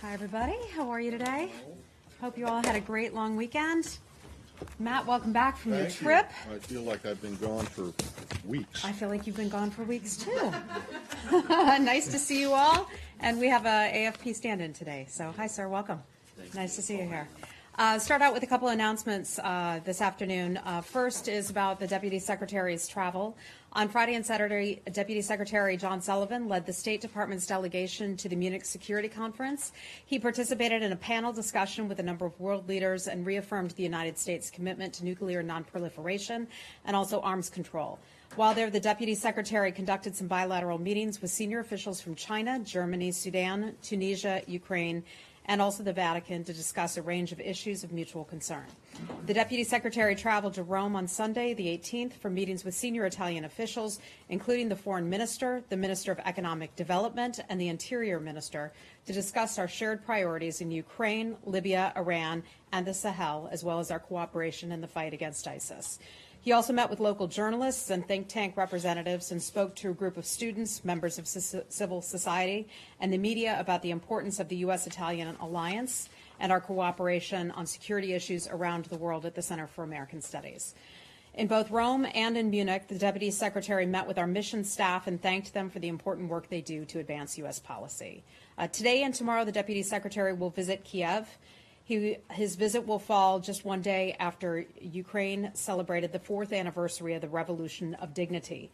Hi, everybody. How are you today? Hope you all had a great long weekend. Matt, welcome back from your trip. I feel like I've been gone for weeks. I feel like you've been gone for weeks, too. Nice to see you all. And we have a AFP stand-in today. So, hi, sir. Welcome. Nice to see you here. Start out with a couple announcements this afternoon. First is about the Deputy Secretary's travel. On Friday and Saturday, Deputy Secretary John Sullivan led the State Department's delegation to the Munich Security Conference. He participated in a panel discussion with a number of world leaders and reaffirmed the United States' commitment to nuclear nonproliferation and also arms control. While there, the Deputy Secretary conducted some bilateral meetings with senior officials from China, Germany, Sudan, Tunisia, Ukraine, and also the Vatican to discuss a range of issues of mutual concern. The Deputy Secretary traveled to Rome on Sunday, the 18th, for meetings with senior Italian officials, including the Foreign Minister, the Minister of Economic Development, and the Interior Minister, to discuss our shared priorities in Ukraine, Libya, Iran, and the Sahel, as well as our cooperation in the fight against ISIS. He also met with local journalists and think tank representatives and spoke to a group of students, members of civil society, and the media about the importance of the U.S.-Italian alliance and our cooperation on security issues around the world at the Center for American Studies. In both Rome and in Munich, the Deputy Secretary met with our mission staff and thanked them for the important work they do to advance U.S. policy. Today and tomorrow, the Deputy Secretary will visit Kiev. His visit will fall just one day after Ukraine celebrated the 4th anniversary of the Revolution of Dignity.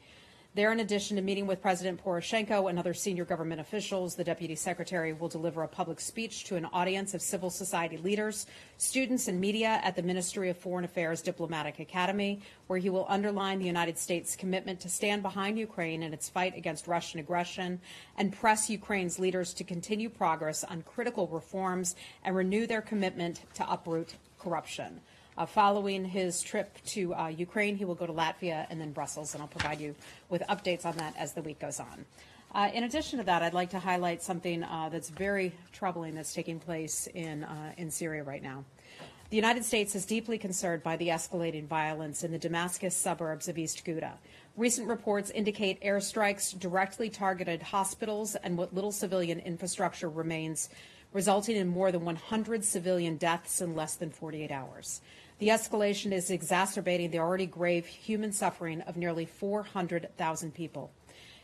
There, in addition to meeting with President Poroshenko and other senior government officials, the Deputy Secretary will deliver a public speech to an audience of civil society leaders, students, and media at the Ministry of Foreign Affairs Diplomatic Academy, where he will underline the United States' commitment to stand behind Ukraine in its fight against Russian aggression and press Ukraine's leaders to continue progress on critical reforms and renew their commitment to uproot corruption. Following his trip to Ukraine, he will go to Latvia and then Brussels, and I'll provide you with updates on that as the week goes on. In addition to that, I'd like to highlight something that's very troubling that's taking place in Syria right now. The United States is deeply concerned by the escalating violence in the Damascus suburbs of East Ghouta. Recent reports indicate airstrikes directly targeted hospitals and what little civilian infrastructure remains, resulting in more than 100 civilian deaths in less than 48 hours. The escalation is exacerbating the already grave human suffering of nearly 400,000 people.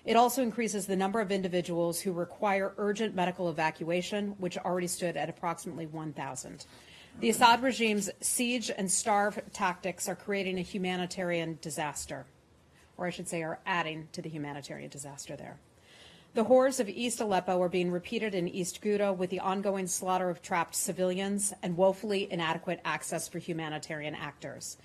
It also increases the number of individuals who require urgent medical evacuation, which already stood at approximately 1,000. The Assad regime's siege and starve tactics are creating a humanitarian disaster, or I should say are adding to the humanitarian disaster there. The horrors of East Aleppo are being repeated in East Ghouta with the ongoing slaughter of trapped civilians and woefully inadequate access for humanitarian actors.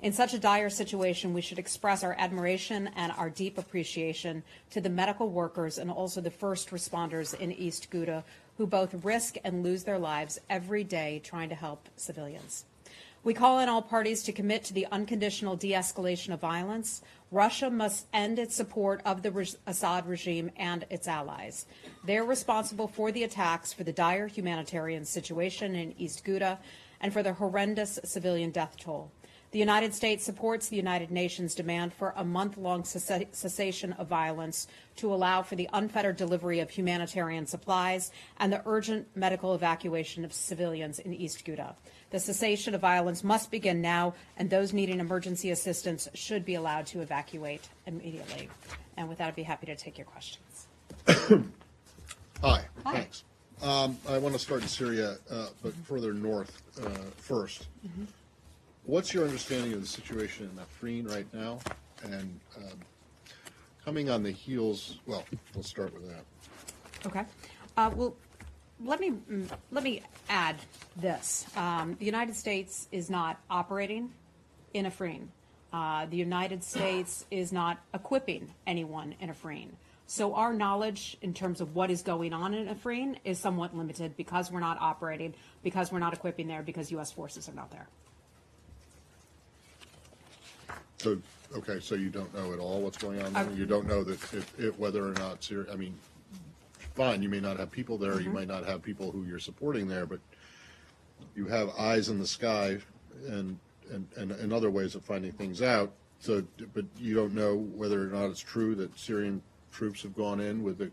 In such a dire situation, we should express our admiration and our deep appreciation to the medical workers and also the first responders in East Ghouta who both risk and lose their lives every day trying to help civilians. We call on all parties to commit to the unconditional de-escalation of violence. Russia must end its support of the Assad regime and its allies. They're responsible for the attacks, for the dire humanitarian situation in East Ghouta, and for the horrendous civilian death toll. The United States supports the United Nations' demand for a month-long cessation of violence to allow for the unfettered delivery of humanitarian supplies and the urgent medical evacuation of civilians in East Ghouta. The cessation of violence must begin now, and those needing emergency assistance should be allowed to evacuate immediately. And with that, I'd be happy to take your questions. Hi. Thanks. I want to start in Syria, but further north first. Mm-hmm. What's your understanding of the situation in Afrin right now? And coming on the heels, well, we'll start with that. Okay. Well, let me add this. The United States is not operating in Afrin. The United States is not equipping anyone in Afrin. So our knowledge in terms of what is going on in Afrin is somewhat limited because we're not operating, because we're not equipping there, because U.S. forces are not there. So, okay, so you don't know at all what's going on there? You don't know that whether or not Syria, I mean, fine, you may not have people there, you might not have people who you're supporting there, but you have eyes in the sky and other ways of finding things out. So, but you don't know whether or not it's true that Syrian troops have gone in with the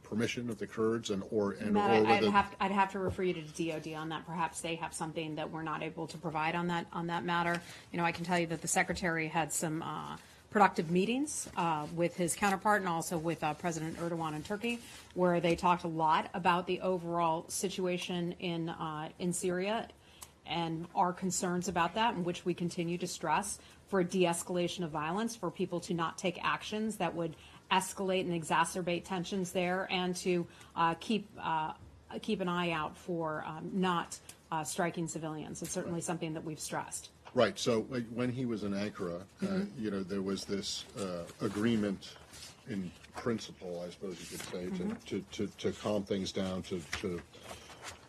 permission of the Kurds Matt, or whether. I'd have to refer you to DOD on that. Perhaps they have something that we're not able to provide on that matter. I can tell you that the Secretary had some productive meetings with his counterpart and also with President Erdogan in Turkey, where they talked a lot about the overall situation in Syria and our concerns about that, in which we continue to stress for a de-escalation of violence, for people to not take actions that would escalate and exacerbate tensions there, and to keep an eye out for not striking civilians. It's certainly something that we've stressed. Right. So when he was in Ankara, there was this agreement in principle, I suppose you could say, to calm things down, to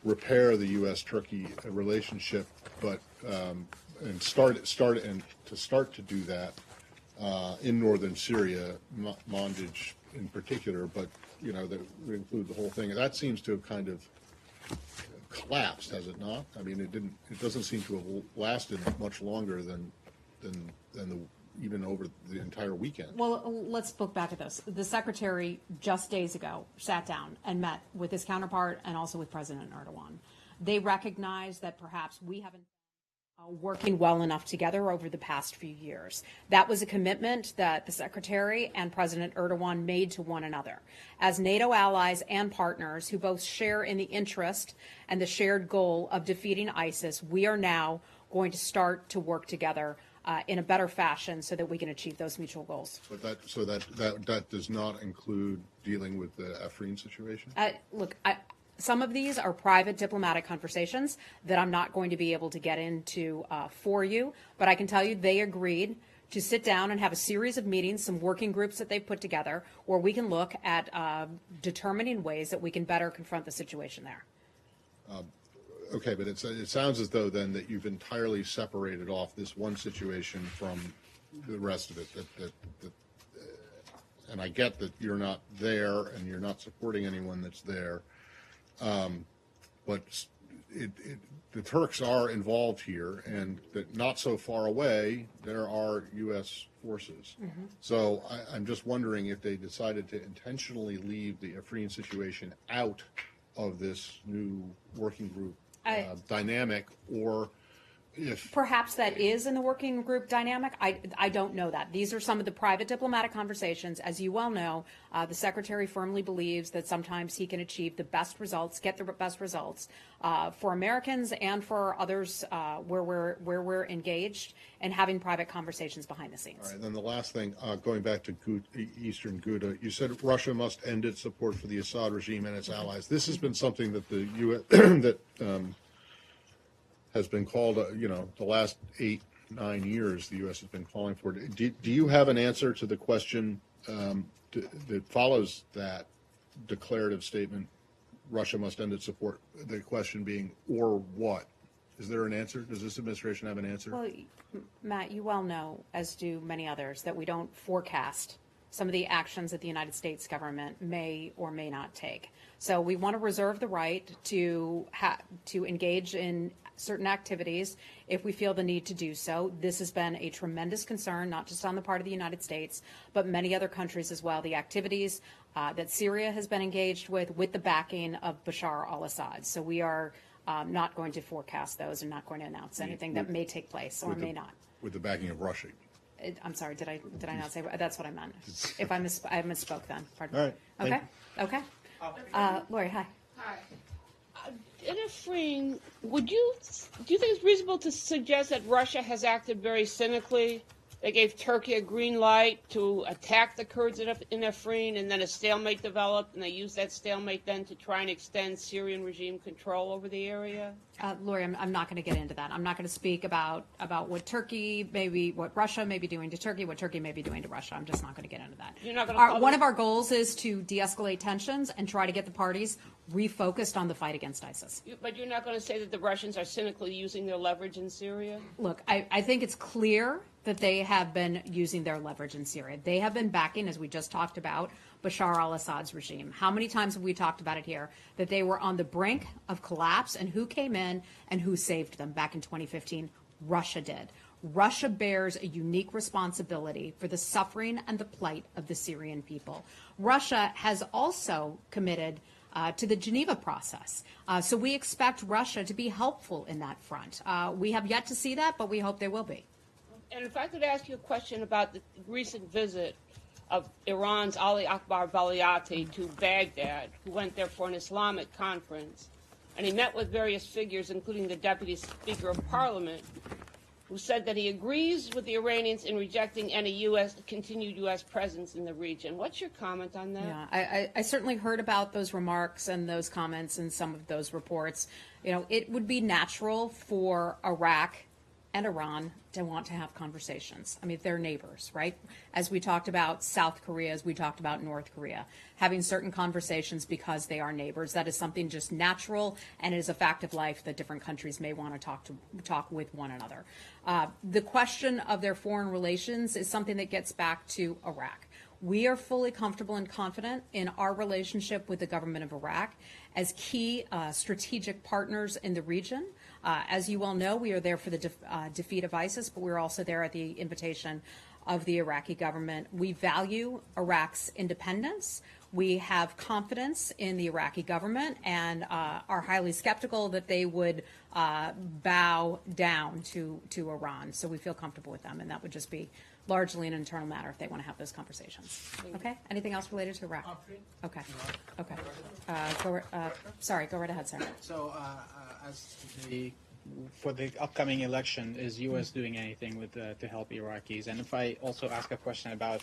repair the U.S.-Turkey relationship, but and to start to do that in northern Syria, Mandij in particular, but that would include the whole thing. That seems to have kind of collapsed, has it not? I mean, it doesn't seem to have lasted much longer than even over the entire weekend. Well, let's look back at this. The Secretary just days ago sat down and met with his counterpart and also with President Erdogan. They recognized that perhaps we haven't working well enough together over the past few years. That was a commitment that the Secretary and President Erdogan made to one another. As NATO allies and partners who both share in the interest and the shared goal of defeating ISIS, we are now going to start to work together in a better fashion so that we can achieve those mutual goals. But that does not include dealing with the Afrin situation? Look, some of these are private diplomatic conversations that I'm not going to be able to get into for you, but I can tell you they agreed to sit down and have a series of meetings, some working groups that they've put together, where we can look at determining ways that we can better confront the situation there. Okay, but it sounds as though then that you've entirely separated off this one situation from the rest of it. And I get that you're not there and you're not supporting anyone that's there. But the Turks are involved here, and that not so far away there are U.S. forces. Mm-hmm. So I'm just wondering if they decided to intentionally leave the Afrin situation out of this new working group dynamic, or if perhaps that is in the working group dynamic. I don't know that. These are some of the private diplomatic conversations. As you well know, the Secretary firmly believes that sometimes he can achieve the best results, get the best results for Americans and for others where we're engaged and having private conversations behind the scenes. All right, then the last thing, going back to Eastern Ghouta, you said Russia must end its support for the Assad regime and its allies. This has been something that the U.S. has been called, the last 8-9 years, the U.S. has been calling for it. Do you have an answer to the question that follows that declarative statement, Russia must end its support, the question being, or what? Is there an answer? Does this administration have an answer? Well, Matt, you well know, as do many others, that we don't forecast some of the actions that the United States government may or may not take. So we want to reserve the right to engage in certain activities if we feel the need to do so. This has been a tremendous concern, not just on the part of the United States, but many other countries as well. The activities that Syria has been engaged with the backing of Bashar al-Assad. So we are not going to forecast those and not going to announce anything that may take place or may not. With the backing of Russia. I'm sorry, did I not say? That's what I meant. If I misspoke then. Pardon. All right. Okay. Lori, hi. Hi. In Afrin, do you think it's reasonable to suggest that Russia has acted very cynically? They gave Turkey a green light to attack the Kurds in Afrin, and then a stalemate developed, and they used that stalemate then to try and extend Syrian regime control over the area? Lori, I'm not going to get into that. I'm not going to speak about what Russia may be doing to Turkey, what Turkey may be doing to Russia. I'm just not going to get into that. You're not going to one of our goals is to de-escalate tensions and try to get the parties refocused on the fight against ISIS. But you're not going to say that the Russians are cynically using their leverage in Syria? Look, I think it's clear that they have been using their leverage in Syria. They have been backing, as we just talked about, Bashar al-Assad's regime. How many times have we talked about it here, that they were on the brink of collapse, and who came in and who saved them back in 2015? Russia did. Russia bears a unique responsibility for the suffering and the plight of the Syrian people. Russia has also committed to the Geneva process. So we expect Russia to be helpful in that front. We have yet to see that, but we hope they will be. And if I could ask you a question about the recent visit of Iran's Ali Akbar Valiati to Baghdad, who went there for an Islamic conference, and he met with various figures, including the Deputy Speaker of Parliament, who said that he agrees with the Iranians in rejecting any continued U.S. presence in the region. What's your comment on that? Yeah, I certainly heard about those remarks and those comments and some of those reports. You know, it would be natural for Iraq and Iran to want to have conversations. I mean, they're neighbors, right? As we talked about South Korea, as we talked about North Korea, having certain conversations because they are neighbors, that is something just natural, and it is a fact of life that different countries may want to talk with one another. The question of their foreign relations is something that gets back to Iraq. We are fully comfortable and confident in our relationship with the government of Iraq as key strategic partners in the region. As you all know, we are there for the defeat of ISIS, but we're also there at the invitation of the Iraqi government. We value Iraq's independence. We have confidence in the Iraqi government and are highly skeptical that they would bow down to Iran. So we feel comfortable with them, and that would just be largely an internal matter if they want to have those conversations. Okay? Anything else related to Iraq? Okay. Okay. Go right ahead, sir. So, for the upcoming election, is U.S. doing anything with to help Iraqis? And if I also ask a question about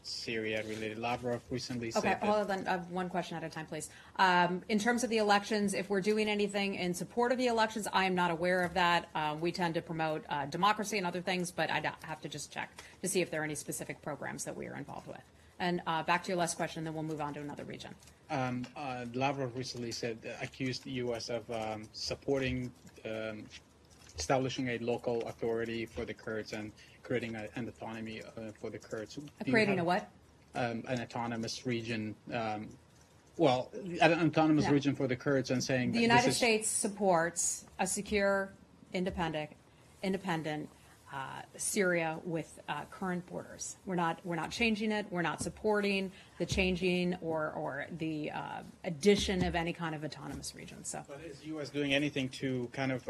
Syria-related, Lavrov recently said Okay, hold on. One question at a time, please. In terms of the elections, if we're doing anything in support of the elections, I am not aware of that. We tend to promote democracy and other things, but I'd have to just check to see if there are any specific programs that we are involved with. And back to your last question, then we'll move on to another region. Lavrov recently accused the U.S. of supporting establishing a local authority for the Kurds and creating an autonomy for the Kurds. Creating a what? An autonomous region. An autonomous region for the Kurds, and saying the United States supports a secure, independent Syria with current borders. We're not changing it. We're not supporting the changing or the addition of any kind of autonomous region. So, but is the U.S. doing anything to kind of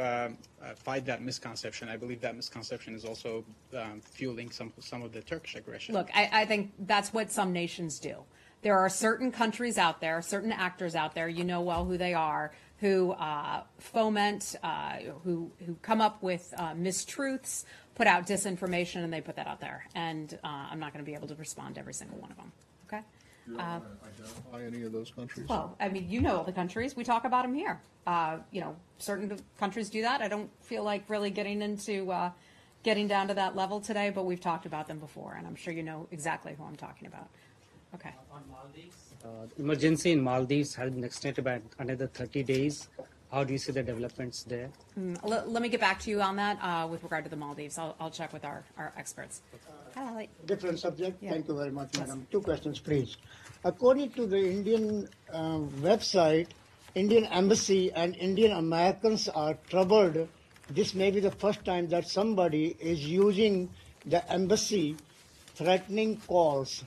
fight that misconception? I believe that misconception is also fueling some of the Turkish aggression. Look, I think that's what some nations do. There are certain countries out there, certain actors out there, you know well who they are, who foment, who come up with mistruths, put out disinformation, and they put that out there. And I'm not going to be able to respond to every single one of them. Okay? You don't want to identify any of those countries? Well, I mean, you know all the countries. We talk about them here. Certain countries do that. I don't feel like really getting down to that level today, but we've talked about them before, and I'm sure you know exactly who I'm talking about. Okay. On Maldives, emergency in Maldives has been extended by another 30 days. How do you see the developments there? Let me get back to you on that with regard to the Maldives. I'll check with our experts. Hi, Different subject. Yeah. Thank you very much, madam. Two questions, please. According to the Indian website, Indian Embassy and Indian Americans are troubled. This may be the first time that somebody is using the embassy threatening calls.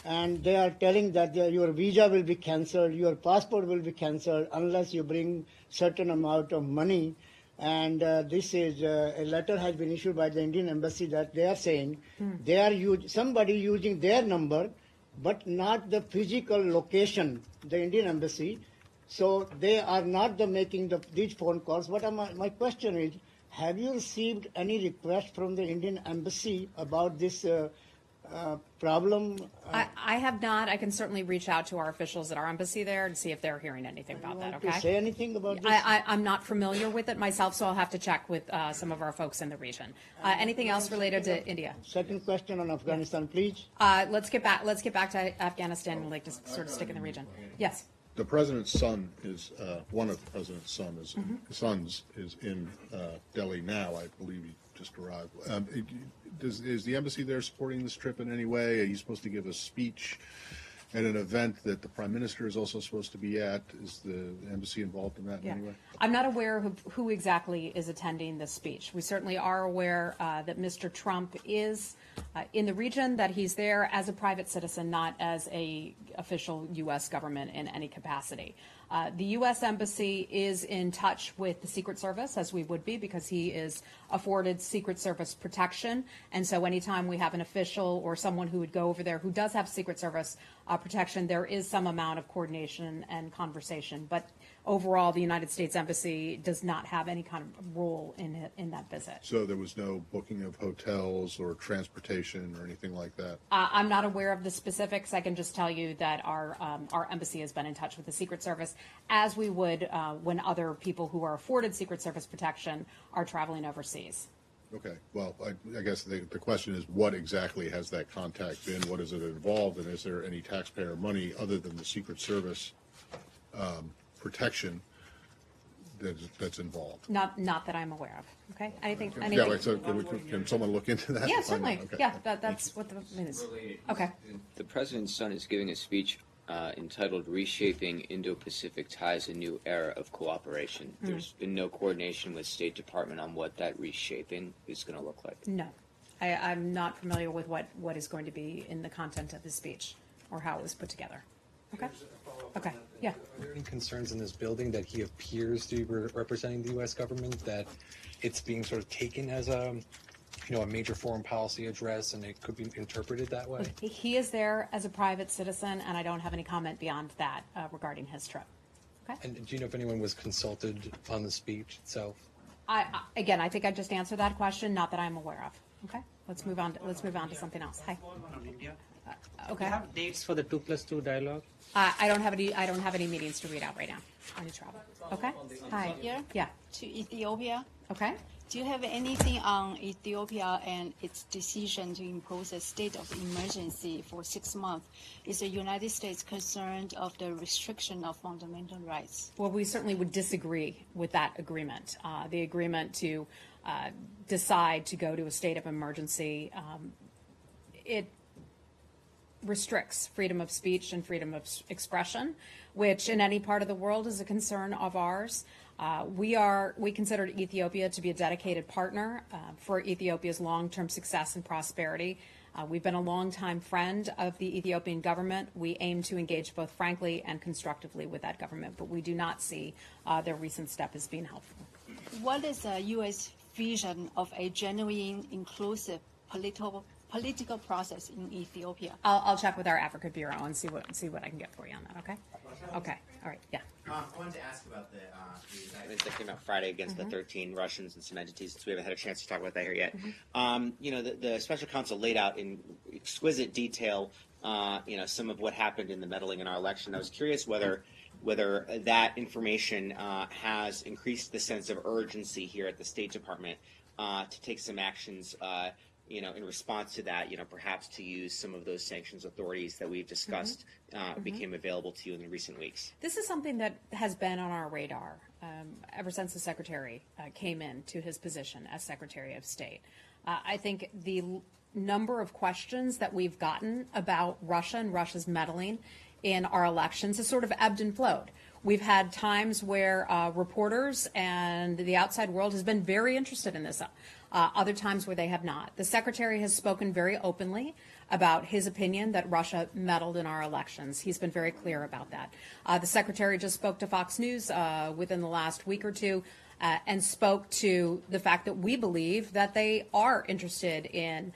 And they are telling that your visa will be cancelled, your passport will be cancelled unless you bring certain amount of money. And this is a letter has been issued by the Indian Embassy that they are saying they are somebody using their number, but not the physical location, the Indian Embassy. So they are not making these phone calls. But my question is, have you received any request from the Indian Embassy about this problem? I have not. I can certainly reach out to our officials at our embassy there and see if they're hearing anything about that. Okay. To say anything about this? I'm not familiar with it myself, so I'll have to check with some of our folks in the region. Anything else related to India? Second question on Afghanistan, please. Let's get back to Afghanistan and like just sort of stick in the region. Yes. The president's son is one of the president's sons is in Delhi now. I believe he just arrived. Is the embassy there supporting this trip in any way? Are you supposed to give a speech And an event that the Prime Minister is also supposed to be at, is the embassy involved in that in Yeah. any way? I'm not aware of who exactly is attending this speech. We certainly are aware that Mr. Trump is in the region, that he's there as a private citizen, not as a official U.S. government in any capacity. The U.S. Embassy is in touch with the Secret Service, as we would be, because he is afforded Secret Service protection. And so anytime we have an official or someone who would go over there who does have Secret Service protection, there is some amount of coordination and conversation. But overall, the United States Embassy does not have any kind of role in that visit. So there was no booking of hotels or transportation or anything like that? I'm not aware of the specifics. I can just tell you that our embassy has been in touch with the Secret Service, as we would when other people who are afforded Secret Service protection are traveling overseas. Okay, well, I guess the question is, what exactly has that contact been? What is it involved? And is there any taxpayer money other than the Secret Service protection that's involved? Not that I'm aware of. Okay. Anything? Yeah, wait, so can someone look into that? Yeah, to find out? certainly. Okay. Yeah, that's what the is. Okay. The president's son is giving a speech entitled Reshaping Indo-Pacific Ties, a New Era of Cooperation. There's been no coordination with State Department on what that reshaping is going to look like. No, I'm not familiar with what is going to be in the content of the speech or how it was put together. Okay. Okay. Yeah. Are there any concerns in this building that he appears to be representing the U.S. government, that it's being sort of taken as a major foreign policy address and it could be interpreted that way? He is there as a private citizen, and I don't have any comment beyond that regarding his trip. Okay. And do you know if anyone was consulted on the speech itself? I think I just answered that question. Not that I'm aware of. Okay. Let's move on to something else. Hi. Okay. Do you have dates for the 2+2 dialogue? I don't have any meetings to read out right now. I need travel. Okay. Hi. Here Yeah. to Ethiopia. Okay. Do you have anything on Ethiopia and its decision to impose a state of emergency for 6 months? Is the United States concerned of the restriction of fundamental rights? Well, we certainly would disagree with that agreement. The agreement to decide to go to a state of emergency, it restricts freedom of speech and freedom of expression, which in any part of the world is a concern of ours. We consider Ethiopia to be a dedicated partner for Ethiopia's long-term success and prosperity. We've been a longtime friend of the Ethiopian government. We aim to engage both frankly and constructively with that government, but we do not see their recent step as being helpful. What is the U.S. vision of a genuine, inclusive political process in Ethiopia? I'll check with our Africa Bureau and see what I can get for you on that. Okay. Okay. All right. Yeah. I wanted to ask about the Events that came out Friday against the 13 Russians and some entities, since we haven't had a chance to talk about that here yet. The special counsel laid out in exquisite detail, some of what happened in the meddling in our election. I was curious whether that information has increased the sense of urgency here at the State Department to take some actions, in response to that, perhaps to use some of those sanctions authorities that we've discussed became available to you in the recent weeks. This is something that has been on our radar ever since the Secretary came into his position as Secretary of State. I think the number of questions that we've gotten about Russia and Russia's meddling in our elections has sort of ebbed and flowed. We've had times where reporters and the outside world has been very interested in this, other times where they have not. The Secretary has spoken very openly about his opinion that Russia meddled in our elections. He's been very clear about that. The Secretary just spoke to Fox News within the last week or two and spoke to the fact that we believe that they are interested in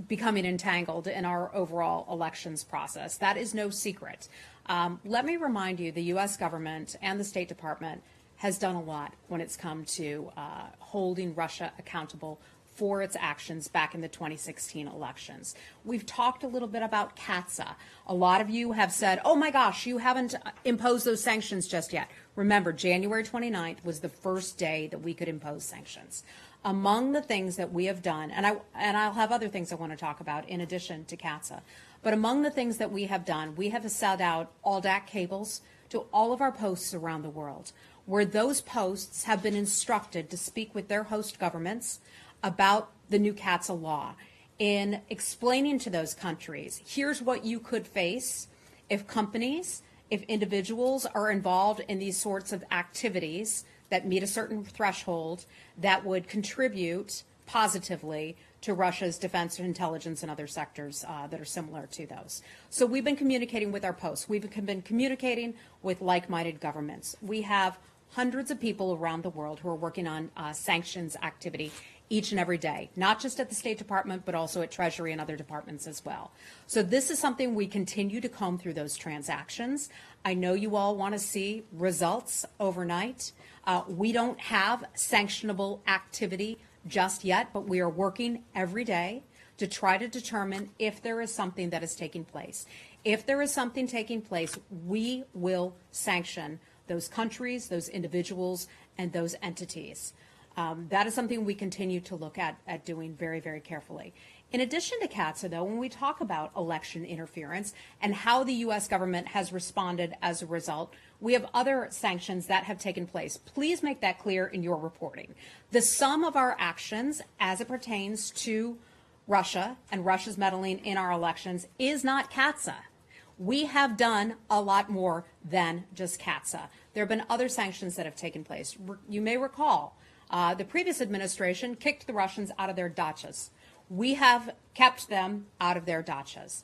becoming entangled in our overall elections process. That is no secret. Let me remind you, the U.S. government and the State Department has done a lot when it's come to holding Russia accountable for its actions back in the 2016 elections. We've talked a little bit about CAATSA. A lot of you have said, oh my gosh, you haven't imposed those sanctions just yet. Remember, January 29th was the first day that we could impose sanctions. Among the things that we have done, and I'll have other things I want to talk about in addition to CAATSA, but among the things that we have done, we have sent out ALDAC cables to all of our posts around the world, where those posts have been instructed to speak with their host governments about the new CAATSA law in explaining to those countries, here's what you could face if companies, if individuals are involved in these sorts of activities that meet a certain threshold that would contribute positively to Russia's defense and intelligence and other sectors that are similar to those. So we've been communicating with our posts. We've been communicating with like-minded governments. We have hundreds of people around the world who are working on sanctions activity each and every day, not just at the State Department, but also at Treasury and other departments as well. So this is something we continue to comb through those transactions. I know you all want to see results overnight. We don't have sanctionable activity just yet, but we are working every day to try to determine if there is something that is taking place. If there is something taking place, we will sanction those countries, those individuals, and those entities. That is something we continue to look at doing very, very carefully. In addition to CAATSA, though, when we talk about election interference and how the U.S. government has responded as a result, we have other sanctions that have taken place. Please make that clear in your reporting. The sum of our actions as it pertains to Russia and Russia's meddling in our elections is not CAATSA. We have done a lot more than just CAATSA. There have been other sanctions that have taken place. You may recall the previous administration kicked the Russians out of their dachas. We have kept them out of their dachas.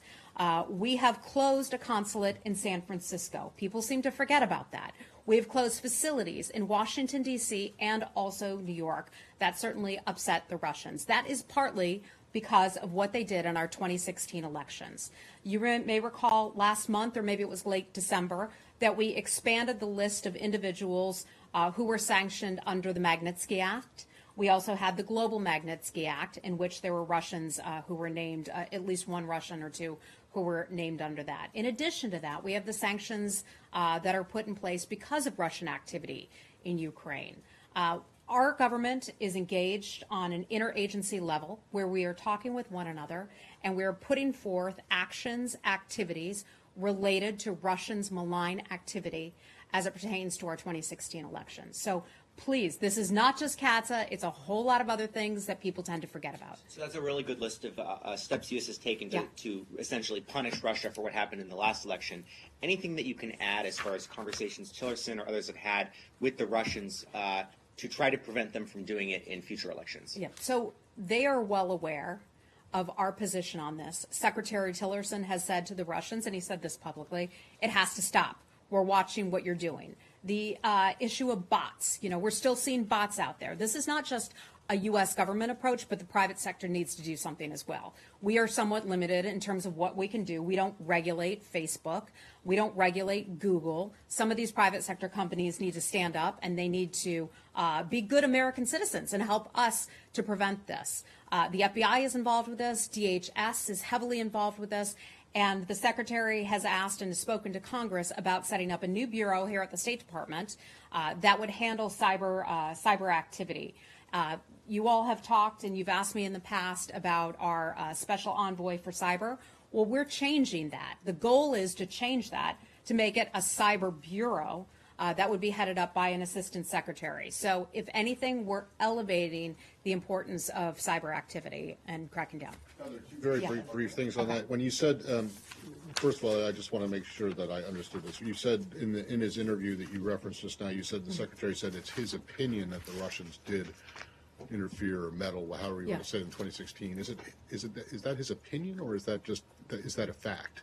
We have closed a consulate in San Francisco. People seem to forget about that. We have closed facilities in Washington, D.C. and also New York. That certainly upset the Russians. That is partly because of what they did in our 2016 elections. You may recall last month, or maybe it was late December, that we expanded the list of individuals who were sanctioned under the Magnitsky Act. We also had the Global Magnitsky Act, in which there were Russians who were named, at least one Russian or two who were named under that. In addition to that, we have the sanctions that are put in place because of Russian activity in Ukraine. Our government is engaged on an interagency level where we are talking with one another and we are putting forth actions, activities related to Russians' malign activity as it pertains to our 2016 elections. So please, this is not just CAATSA, it's a whole lot of other things that people tend to forget about. So that's a really good list of steps the U.S. has taken to essentially punish Russia for what happened in the last election. Anything that you can add as far as conversations Tillerson or others have had with the Russians to try to prevent them from doing it in future elections? Yeah, so they are well aware of our position on this. Secretary Tillerson has said to the Russians, and he said this publicly, it has to stop. We're watching what you're doing. The issue of bots, we're still seeing bots out there. This is not just a U.S. government approach, but the private sector needs to do something as well. We are somewhat limited in terms of what we can do. We don't regulate Facebook. We don't regulate Google. Some of these private sector companies need to stand up, and they need to be good American citizens and help us to prevent this. The FBI is involved with this. DHS is heavily involved with this. And the Secretary has asked and has spoken to Congress about setting up a new bureau here at the State Department that would handle cyber activity. You all have talked and you've asked me in the past about our special envoy for cyber. Well, we're changing that. The goal is to change that to make it a cyber bureau that would be headed up by an assistant secretary. So if anything, we're elevating the importance of cyber activity and cracking down. Very brief things on that. When you said, first of all, I just want to make sure that I understood this. You said in his interview that you referenced just now, you said the secretary said it's his opinion that the Russians did interfere or meddle, however you want to say it, in 2016. Is that his opinion, or is that a fact?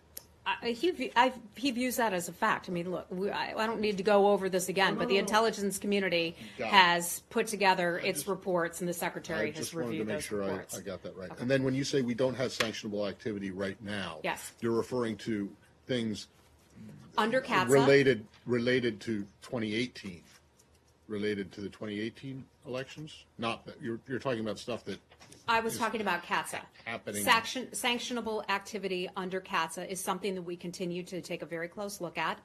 He views that as a fact. I mean, look, I don't need to go over this again, but the intelligence community has put together its reports, and the secretary has reviewed those reports. I just wanted to make sure I got that right. Okay. And then when you say we don't have sanctionable activity right now, yes, you're referring to things under CAATSA related to 2018, related to the 2018 elections. Not that you're talking about stuff that. I was talking about CAATSA. Happening. Sanctionable activity under CAATSA is something that we continue to take a very close look at.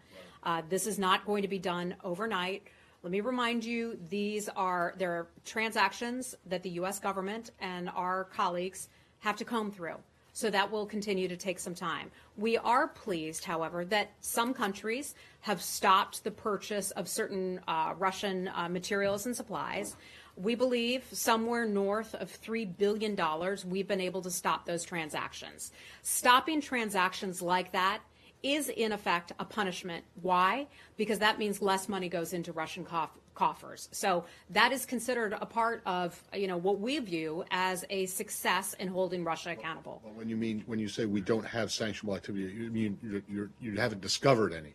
Right. This is not going to be done overnight. Let me remind you, there are transactions that the U.S. government and our colleagues have to comb through. So that will continue to take some time. We are pleased, however, that some countries have stopped the purchase of certain Russian materials and supplies. We believe somewhere north of $3 billion, we've been able to stop those transactions. Stopping transactions like that is, in effect, a punishment. Why? Because that means less money goes into Russian coffers. So that is considered a part of, what we view as a success in holding Russia accountable. Well, when you say we don't have sanctionable activity, you mean you haven't discovered any,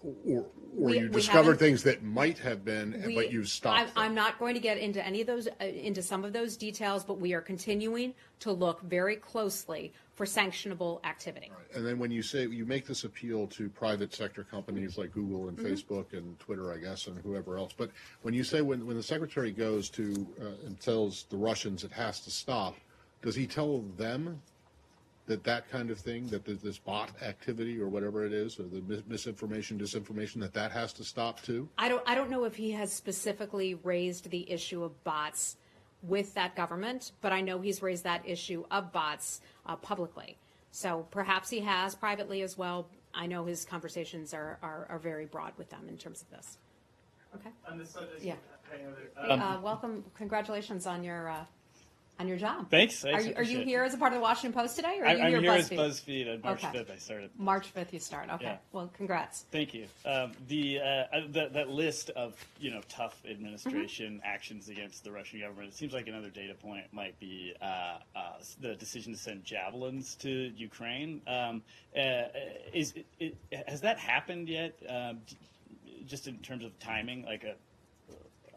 or you discovered things that might have been, but you stopped. I'm not going to get into any of those, into some of those details, but we are continuing to look very closely for sanctionable activity. Right. And then when you say you make this appeal to private sector companies like Google and Facebook and Twitter, I guess, and whoever else, but when you say when the secretary goes to and tells the Russians it has to stop, does he tell them that kind of thing, that this bot activity or whatever it is, or the misinformation, disinformation, that has to stop too? I don't know if he has specifically raised the issue of bots with that government, but I know he's raised that issue of bots publicly. So perhaps he has privately as well. I know his conversations are very broad with them in terms of this. Okay. Yeah. Welcome. Congratulations on your job. Thanks. Are you here as a part of the Washington Post today, or are you I'm here as BuzzFeed? BuzzFeed on March 5th. I started. March 5th you start. Okay. Yeah. Well, congrats. Thank you. That list of tough administration actions against the Russian government. It seems like another data point might be the decision to send javelins to Ukraine. Has that happened yet? Just in terms of timing,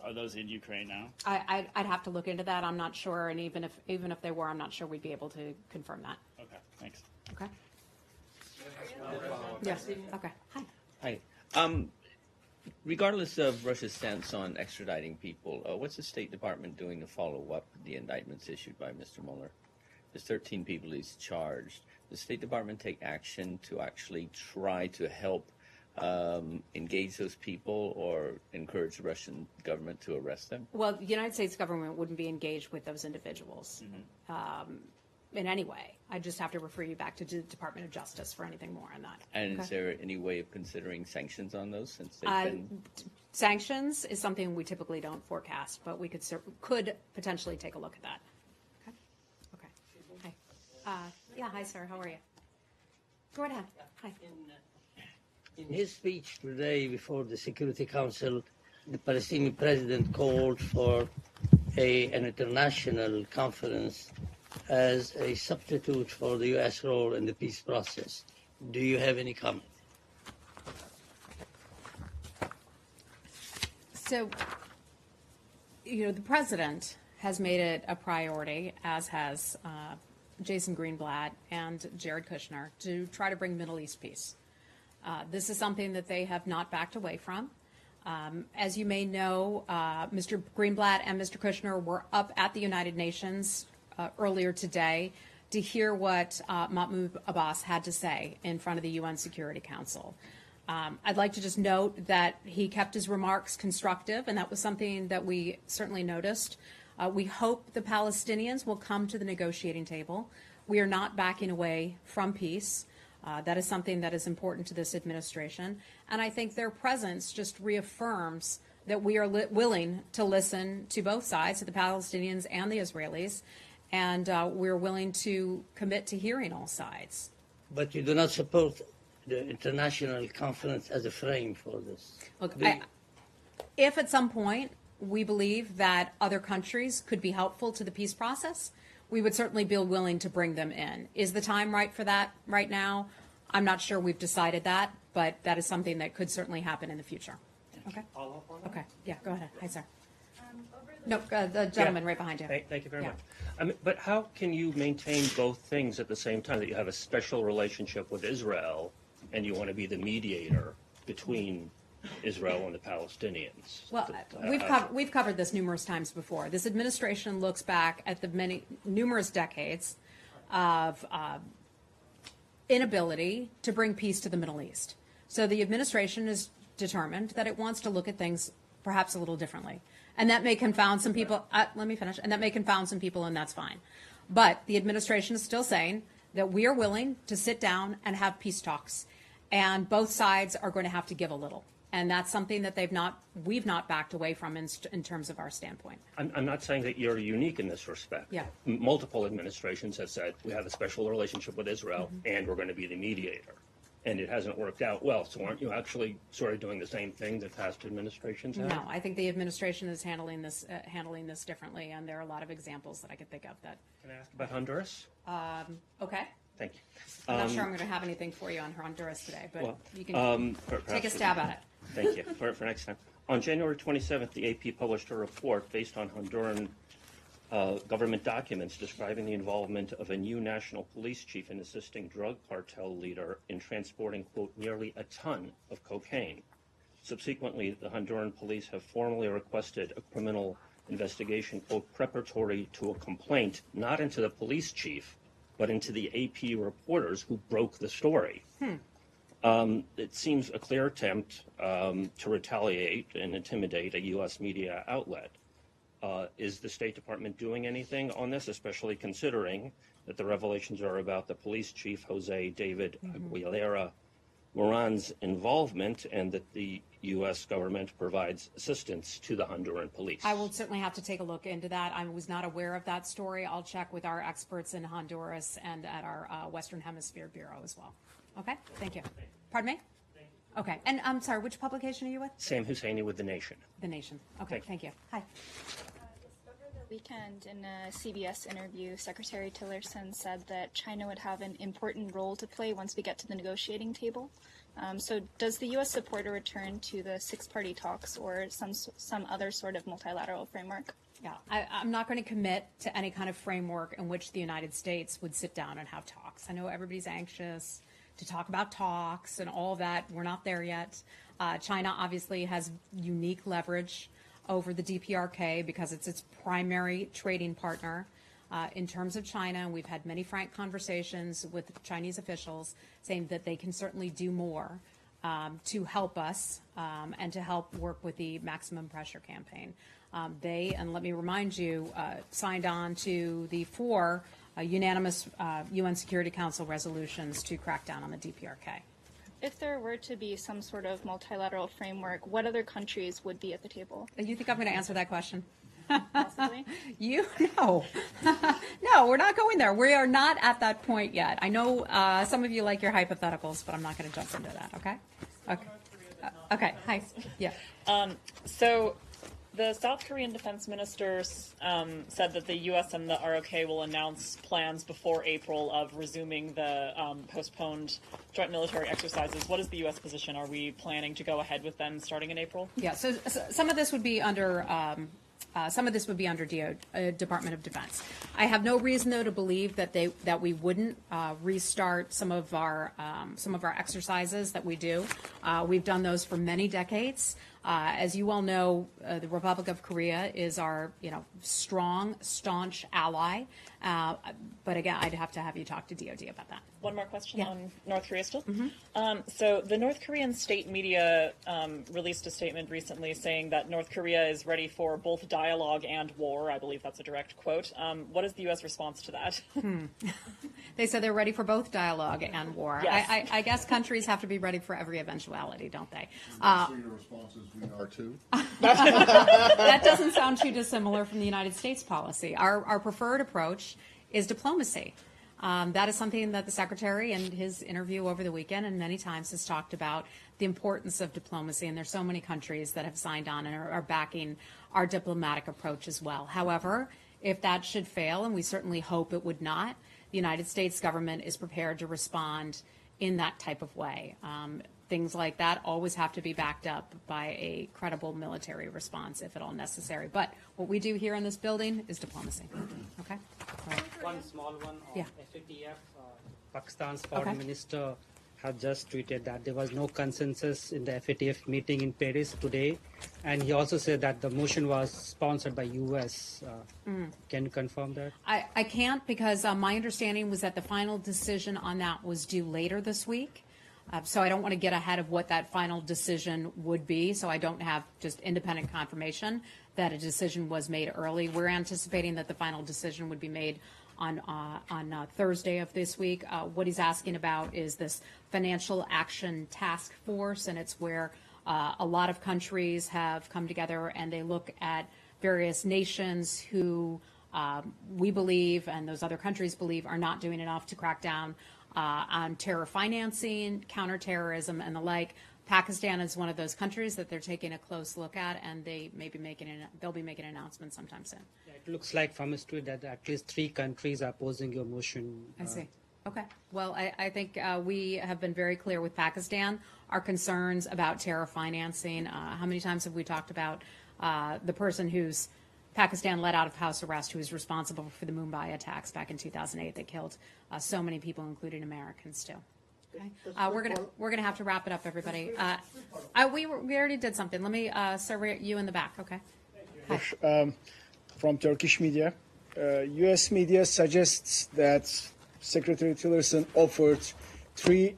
are those in Ukraine now? I'd have to look into that. I'm not sure, and even if they were, I'm not sure we'd be able to confirm that. Okay, thanks. Okay. Yes. Okay. Hi. Hi. Regardless of Russia's stance on extraditing people, what's the State Department doing to follow up the indictments issued by Mr. Mueller? There's 13 people he's charged. Does the State Department take action to actually try to help engage those people or encourage the Russian government to arrest them? Well, the United States government wouldn't be engaged with those individuals in any way. I just have to refer you back to the Department of Justice for anything more on that. And Okay. is there any way of considering sanctions on those since they've been... Sanctions is something we typically don't forecast, but we could potentially take a look at that. Okay. Okay. Hi. Yeah. Hi, sir. How are you? Go ahead. Hi. In his speech today before the Security Council, the Palestinian president called for an international conference as a substitute for the U.S. role in the peace process. Do you have any comment? So, the president has made it a priority, as has Jason Greenblatt and Jared Kushner, to try to bring Middle East peace. This is something that they have not backed away from. As you may know, Mr. Greenblatt and Mr. Kushner were up at the United Nations earlier today to hear what Mahmoud Abbas had to say in front of the UN Security Council. I'd like to just note that he kept his remarks constructive, and that was something that we certainly noticed. We hope the Palestinians will come to the negotiating table. We are not backing away from peace. That is something that is important to this administration. And I think their presence just reaffirms that we are willing to listen to both sides, to the Palestinians and the Israelis, and we're willing to commit to hearing all sides. But you do not support the international conference as a frame for this? Look, if at some point we believe that other countries could be helpful to the peace process, we would certainly be willing to bring them in. Is the time right for that right now? I'm not sure we've decided that, but that is something that could certainly happen in the future. Okay. Follow up on that? Okay. Yeah, go ahead. Hi, sir. No, the gentleman right behind you. Thank you very much. But how can you maintain both things at the same time, that you have a special relationship with Israel and you want to be the mediator between Israel and the Palestinians? Well, we've covered this numerous times before. This administration looks back at the numerous decades of inability to bring peace to the Middle East. So the administration is determined that it wants to look at things perhaps a little differently. And that may confound some people. Let me finish. And that may confound some people, and that's fine. But the administration is still saying that we are willing to sit down and have peace talks. And both sides are going to have to give a little. And that's something that we've not backed away from in terms of our standpoint. I'm not saying that you're unique in this respect. Yeah. Multiple administrations have said we have a special relationship with Israel and we're going to be the mediator. And it hasn't worked out well. So aren't you actually sort of doing the same thing that past administrations have? No, I think the administration is handling this differently, and there are a lot of examples that I could think of that. Can I ask about Honduras? Okay. Thank you. I'm not sure I'm going to have anything for you on Honduras today, but Well, you can perhaps take a stab at it. Thank you. For next time. On January 27th, the AP published a report based on Honduran government documents describing the involvement of a new national police chief in assisting drug cartel leader in transporting, quote, nearly a ton of cocaine. Subsequently, the Honduran police have formally requested a criminal investigation, quote, preparatory to a complaint, not into the police chief, but into the AP reporters who broke the story. It seems a clear attempt to retaliate and intimidate a U.S. media outlet. Is the State Department doing anything on this, especially considering that the revelations are about the police chief, Jose David Aguilera Moran's involvement, and that the U.S. government provides assistance to the Honduran police? I will certainly have to take a look into that. I was not aware of that story. I'll check with our experts in Honduras and at our Western Hemisphere Bureau as well. Okay, thank you. Pardon me? Okay, and I'm sorry, which publication are you with? Sam Husseini with The Nation. The Nation. Okay, thank you. Hi. Over the weekend, in a CBS interview, Secretary Tillerson said that China would have an important role to play once we get to the negotiating table. So does the U.S. support a return to the six-party talks or some other sort of multilateral framework? Yeah, I'm not going to commit to any kind of framework in which the United States would sit down and have talks. I know everybody's anxious to talk about talks and all that. We're not there yet. China obviously has unique leverage over the DPRK because it's its primary trading partner. In terms of China, and we've had many frank conversations with Chinese officials saying that they can certainly do more to help us and to help work with the maximum pressure campaign. They, and let me remind you, signed on to the 4 unanimous UN Security Council resolutions to crack down on the DPRK. If there were to be some sort of multilateral framework, what other countries would be at the table? You think I'm going to answer that question? Possibly. No, we're not going there. We are not at that point yet. I know some of you like your hypotheticals, but I'm not going to jump into that. Okay. Okay. Hi. Yeah. So the South Korean defense ministers said that the U.S. and the ROK will announce plans before April of resuming the postponed joint military exercises. What is the U.S. position? Are we planning to go ahead with them starting in April? Yeah. So some of this would be under. Department of Defense. I have no reason, though, to believe that we wouldn't restart some of our exercises that we do. We've done those for many decades. As you all know, the Republic of Korea is our strong, staunch ally. But again, I'd have to have you talk to DoD about that. One more question on North Korea still. So the North Korean state media released a statement recently saying that North Korea is ready for both dialogue and war. I believe that's a direct quote. What is the U.S. response to that? They said they're ready for both dialogue and war. Yes. I guess countries have to be ready for every eventuality, don't they? So your response is we are too? That doesn't sound too dissimilar from the United States policy. Our preferred approach is diplomacy. That is something that the Secretary in his interview over the weekend and many times has talked about, the importance of diplomacy, and there's so many countries that have signed on and are backing our diplomatic approach as well. However, if that should fail, and we certainly hope it would not, the United States government is prepared to respond in that type of way. Things like that always have to be backed up by a credible military response if at all necessary. But what we do here in this building is diplomacy. Okay? All right. One small one on FATF. Pakistan's Okay. foreign minister has just tweeted that there was no consensus in the FATF meeting in Paris today. And he also said that the motion was sponsored by U.S. Can you confirm that? I can't, because my understanding was that the final decision on that was due later this week. So I don't want to get ahead of what that final decision would be, so I don't have just independent confirmation that a decision was made early. We're anticipating that the final decision would be made on Thursday of this week. What he's asking about is this Financial Action Task Force, and it's where A lot of countries have come together and they look at various nations who we believe and those other countries believe are not doing enough to crack down on terror financing, counterterrorism, and the like. Pakistan is one of those countries that they're taking a close look at, and they'll be making an announcement sometime soon. Yeah, it looks like from his tweet that at least 3 countries are opposing your motion. I see. Okay. Well, I think we have been very clear with Pakistan, our concerns about terror financing. How many times have we talked about the person who's Pakistan let out of house arrest who was responsible for the Mumbai attacks back in 2008 that killed so many people, including Americans too. Okay. We're gonna have to wrap it up, everybody. We already did something. Let me start you in the back. Okay. From Turkish media, U.S. media suggests that Secretary Tillerson offered 3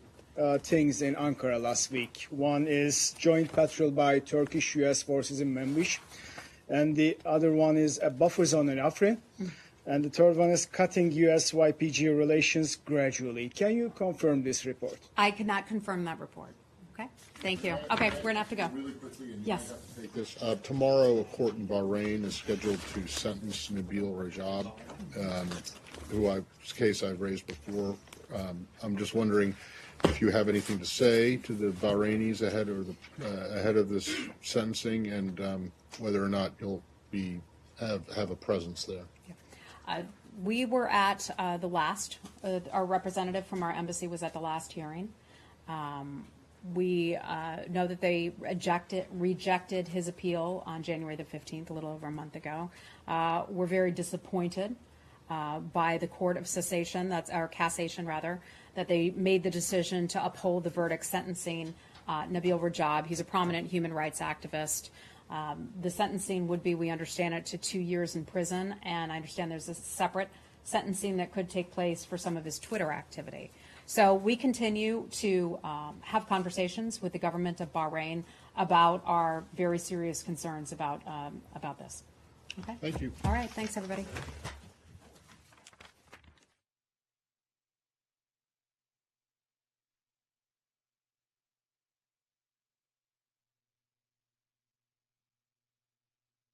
things in Ankara last week. One is joint patrol by Turkish U.S. forces in Manbij, and the other one is a buffer zone in Afrin. And the third one is cutting U.S.-YPG relations gradually. Can you confirm this report? I cannot confirm that report. Okay. Thank you. Okay, we're gonna have to go. Really quickly, and yes. Take this. Tomorrow, a court in Bahrain is scheduled to sentence Nabil Rajab, whose case I've raised before. I'm just wondering if you have anything to say to the Bahrainis ahead of this sentencing, and whether or not you'll have a presence there. We were at the last, our representative from our embassy was at the last hearing. We know that they rejected his appeal on January the 15th, a little over a month ago. We're very disappointed by the Court of Cassation, that they made the decision to uphold the verdict sentencing Nabil Rajab. He's a prominent human rights activist. The sentencing would be, we understand it, to 2 years in prison, and I understand there's a separate sentencing that could take place for some of his Twitter activity. So we continue to have conversations with the government of Bahrain about our very serious concerns about this. Okay. Thank you. All right. Thanks, everybody.